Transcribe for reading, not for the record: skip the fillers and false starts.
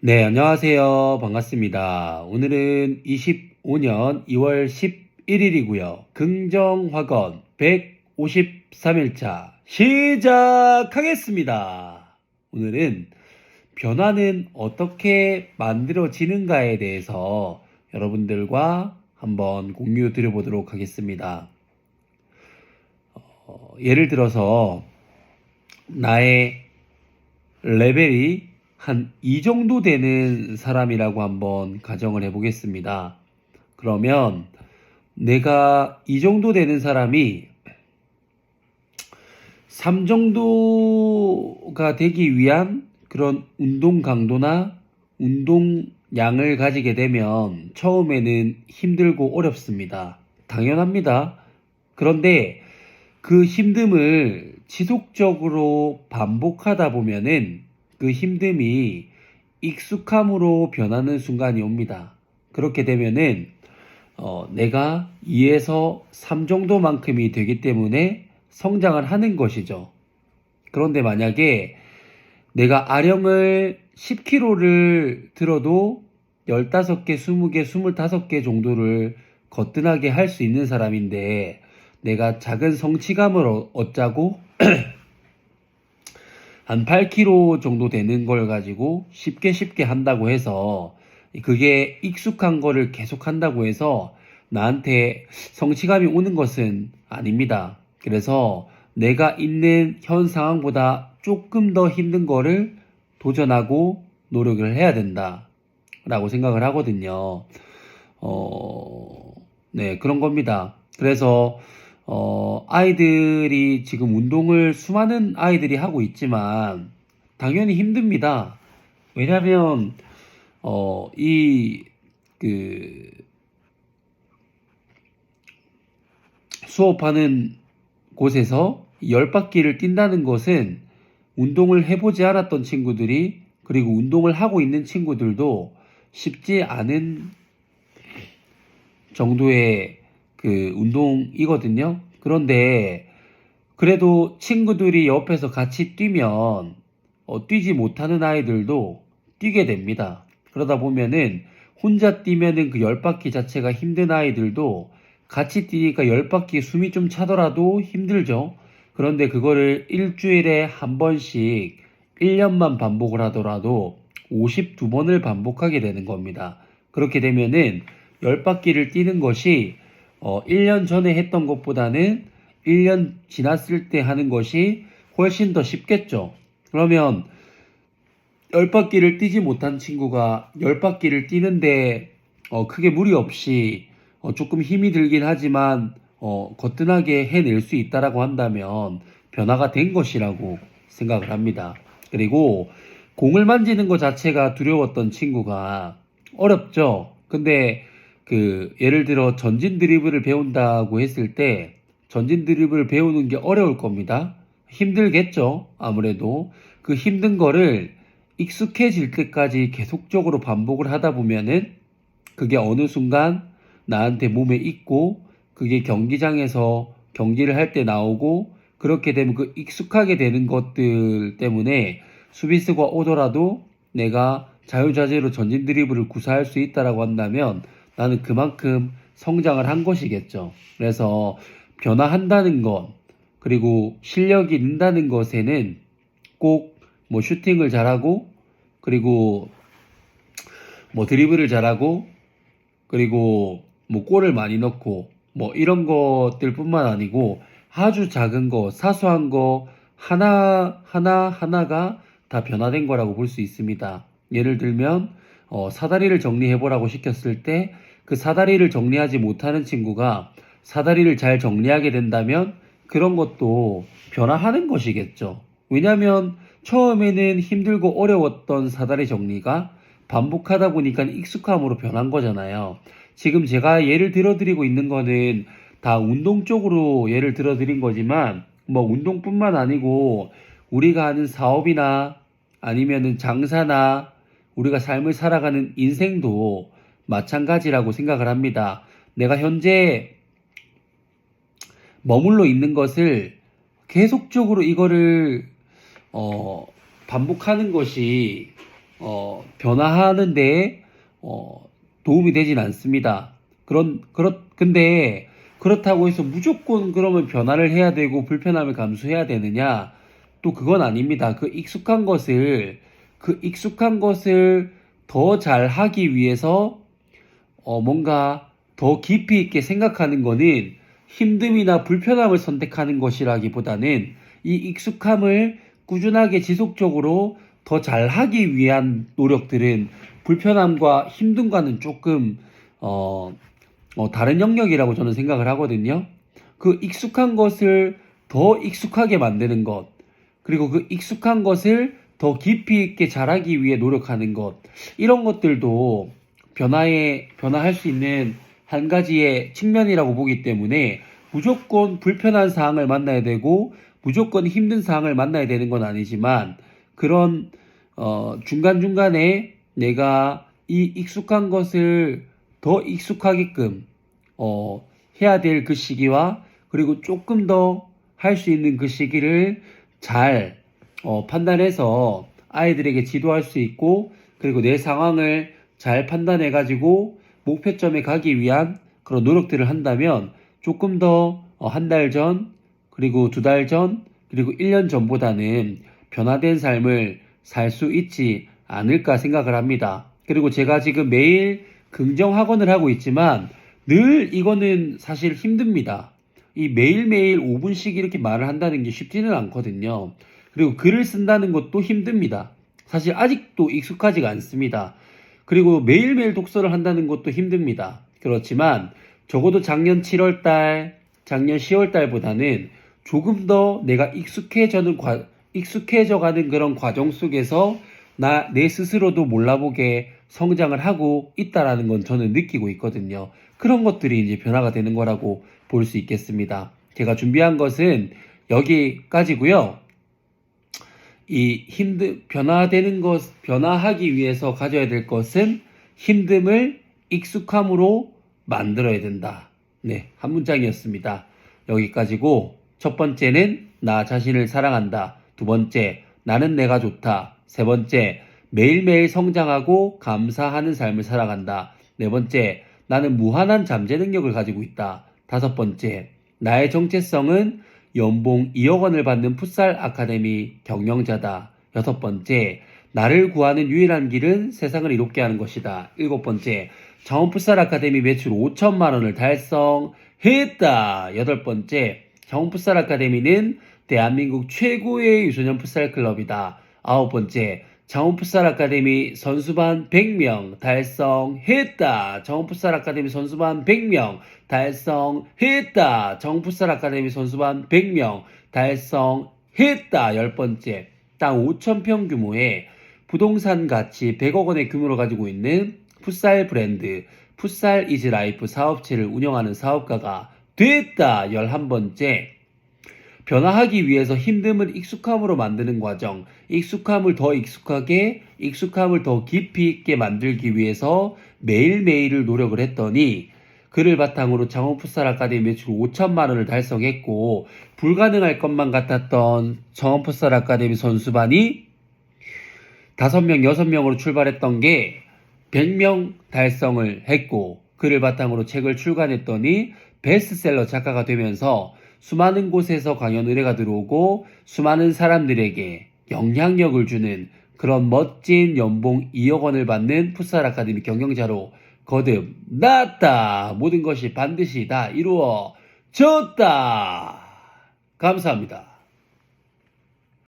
네, 안녕하세요. 반갑습니다. 오늘은 25년 2월 11일이고요. 긍정확언 153일차 시작하겠습니다. 오늘은 변화는 어떻게 만들어지는가에 대해서 여러분들과 한번 공유 드려보도록 하겠습니다. 예를 들어서 나의 레벨이 한 이 정도 되는 사람이라고 한번 가정을 해보겠습니다. 그러면 내가 이 정도 되는 사람이 3 정도가 되기 위한 그런 운동 강도나 운동량을 가지게 되면 처음에는 힘들고 어렵습니다. 당연합니다. 그런데 그 힘듦을 지속적으로 반복하다 보면은 그 힘듦이 익숙함으로 변하는 순간이 옵니다. 그렇게 되면은 내가 2에서 3 정도만큼이 되기 때문에 성장을 하는 것이죠. 그런데 만약에 내가 아령을 10kg를 들어도 15개, 20개, 25개 정도를 거뜬하게 할 수 있는 사람인데 내가 작은 성취감을 얻자고 한 8kg 정도 되는 걸 가지고 쉽게 한다고 해서 그게 익숙한 거를 계속 한다고 해서 나한테 성취감이 오는 것은 아닙니다. 그래서 내가 있는 현 상황보다 조금 더 힘든 거를 도전하고 노력을 해야 된다 라고 생각을 하거든요. 네, 그런 겁니다. 그래서 아이들이 지금 운동을 수많은 아이들이 하고 있지만 당연히 힘듭니다. 왜냐면 이 그 수업하는 곳에서 10바퀴를 뛴다는 것은 운동을 해보지 않았던 친구들이 그리고 운동을 하고 있는 친구들도 쉽지 않은 정도의 그 운동이거든요. 그런데 그래도 친구들이 옆에서 같이 뛰면 뛰지 못하는 아이들도 뛰게 됩니다. 그러다 보면은 혼자 뛰면은 그 10바퀴 자체가 힘든 아이들도 같이 뛰니까 10바퀴 숨이 좀 차더라도 힘들죠. 그런데 그거를 일주일에 한 번씩 1년만 반복을 하더라도 52번을 반복하게 되는 겁니다. 그렇게 되면은 10바퀴를 뛰는 것이 1년 전에 했던 것보다는 1년 지났을 때 하는 것이 훨씬 더 쉽겠죠. 그러면 10바퀴를 뛰지 못한 친구가 10바퀴를 뛰는데 크게 무리 없이 조금 힘이 들긴 하지만 거뜬하게 해낼 수 있다라고 한다면 변화가 된 것이라고 생각을 합니다. 그리고 공을 만지는 것 자체가 두려웠던 친구가 어렵죠. 근데 예를 들어 전진 드리블을 배운다고 했을 때 전진 드리블을 배우는 게 어려울 겁니다. 힘들겠죠. 아무래도 그 힘든 거를 익숙해질 때까지 계속적으로 반복을 하다 보면은 그게 어느 순간 나한테 몸에 익고 그게 경기장에서 경기를 할 때 나오고 그렇게 되면 그 익숙하게 되는 것들 때문에 수비수가 오더라도 내가 자유자재로 전진 드리블을 구사할 수 있다라고 한다면 나는 그만큼 성장을 한 것이겠죠. 그래서 변화한다는 것, 그리고 실력이 는다는 것에는 꼭 뭐 슈팅을 잘하고, 그리고 뭐 드리블을 잘하고, 그리고 뭐 골을 많이 넣고, 뭐 이런 것들뿐만 아니고 아주 작은 거, 사소한 거 하나가 다 변화된 거라고 볼 수 있습니다. 예를 들면 사다리를 정리해 보라고 시켰을 때 그 사다리를 정리하지 못하는 친구가 사다리를 잘 정리하게 된다면 그런 것도 변화하는 것이겠죠. 왜냐하면 처음에는 힘들고 어려웠던 사다리 정리가 반복하다 보니까 익숙함으로 변한 거잖아요. 지금 제가 예를 들어드리고 있는 거는 다 운동 쪽으로 예를 들어드린 거지만 뭐 운동뿐만 아니고 우리가 하는 사업이나 아니면은 장사나 우리가 삶을 살아가는 인생도 마찬가지라고 생각을 합니다. 내가 현재 머물러 있는 것을 계속적으로 이거를 반복하는 것이 변화하는데 도움이 되진 않습니다. 근데 그렇다고 해서 무조건 그러면 변화를 해야 되고 불편함을 감수해야 되느냐? 또 그건 아닙니다. 그 익숙한 것을 더 잘 하기 위해서 뭔가 더 깊이 있게 생각하는 거는 힘듦이나 불편함을 선택하는 것이라기보다는 이 익숙함을 꾸준하게 지속적으로 더 잘하기 위한 노력들은 불편함과 힘듦과는 조금 다른 영역이라고 저는 생각을 하거든요. 그 익숙한 것을 더 익숙하게 만드는 것, 그리고 그 익숙한 것을 더 깊이 있게 잘하기 위해 노력하는 것, 이런 것들도 변화할 수 있는 한 가지의 측면이라고 보기 때문에 무조건 불편한 사항을 만나야 되고 무조건 힘든 사항을 만나야 되는 건 아니지만 그런 중간중간에 내가 이 익숙한 것을 더 익숙하게끔 해야 될 그 시기와 그리고 조금 더 할 수 있는 그 시기를 잘 판단해서 아이들에게 지도할 수 있고 그리고 내 상황을 잘 판단해 가지고 목표점에 가기 위한 그런 노력들을 한다면 조금 더 한 달 전, 그리고 두 달 전, 그리고 1년 전보다는 변화된 삶을 살 수 있지 않을까 생각을 합니다. 그리고 제가 지금 매일 긍정 학원을 하고 있지만 늘 이거는 사실 힘듭니다. 이 매일매일 5분씩 이렇게 말을 한다는 게 쉽지는 않거든요. 그리고 글을 쓴다는 것도 힘듭니다. 사실 아직도 익숙하지가 않습니다. 그리고 매일매일 독서를 한다는 것도 힘듭니다. 그렇지만 적어도 작년 7월달, 작년 10월달보다는 조금 더 내가 익숙해져가는 그런 과정 속에서 내 스스로도 몰라보게 성장을 하고 있다라는 건 저는 느끼고 있거든요. 그런 것들이 이제 변화가 되는 거라고 볼 수 있겠습니다. 제가 준비한 것은 여기까지고요. 변화하기 위해서 가져야 될 것은 힘듦을 익숙함으로 만들어야 된다. 네, 한 문장이었습니다. 여기까지고, 첫 번째는 나 자신을 사랑한다. 두 번째, 나는 내가 좋다. 세 번째, 매일매일 성장하고 감사하는 삶을 살아간다. 네 번째, 나는 무한한 잠재 능력을 가지고 있다. 다섯 번째, 나의 정체성은 연봉 2억 원을 받는 풋살 아카데미 경영자다. 여섯 번째, 나를 구하는 유일한 길은 세상을 이롭게 하는 것이다. 일곱 번째, 창원 풋살 아카데미 매출 5천만 원을 달성했다. 여덟 번째, 창원 풋살 아카데미는 대한민국 최고의 유소년 풋살 클럽이다. 아홉 번째, 창원 풋살 아카데미 선수반 100명 달성했다. 창원 풋살 아카데미 선수반 100명 달성했다. 창원 풋살 아카데미 선수반 100명 달성했다. 열 번째, 땅 5,000평 규모의 부동산 가치 100억 원의 규모를 가지고 있는 풋살 브랜드 풋살 이즈 라이프 사업체를 운영하는 사업가가 됐다. 11번째, 변화하기 위해서 힘듦을 익숙함으로 만드는 과정, 익숙함을 더 익숙하게, 익숙함을 더 깊이 있게 만들기 위해서 매일매일을 노력을 했더니 그를 바탕으로 창원 풋살 아카데미 매출 5천만 원을 달성했고 불가능할 것만 같았던 창원 풋살 아카데미 선수반이 5명, 6명으로 출발했던 게 100명 달성을 했고 그를 바탕으로 책을 출간했더니 베스트셀러 작가가 되면서 수많은 곳에서 강연 의뢰가 들어오고 수많은 사람들에게 영향력을 주는 그런 멋진 연봉 2억 원을 받는 풋살 아카데미 경영자로 거듭났다. 모든 것이 반드시 다 이루어졌다. 감사합니다.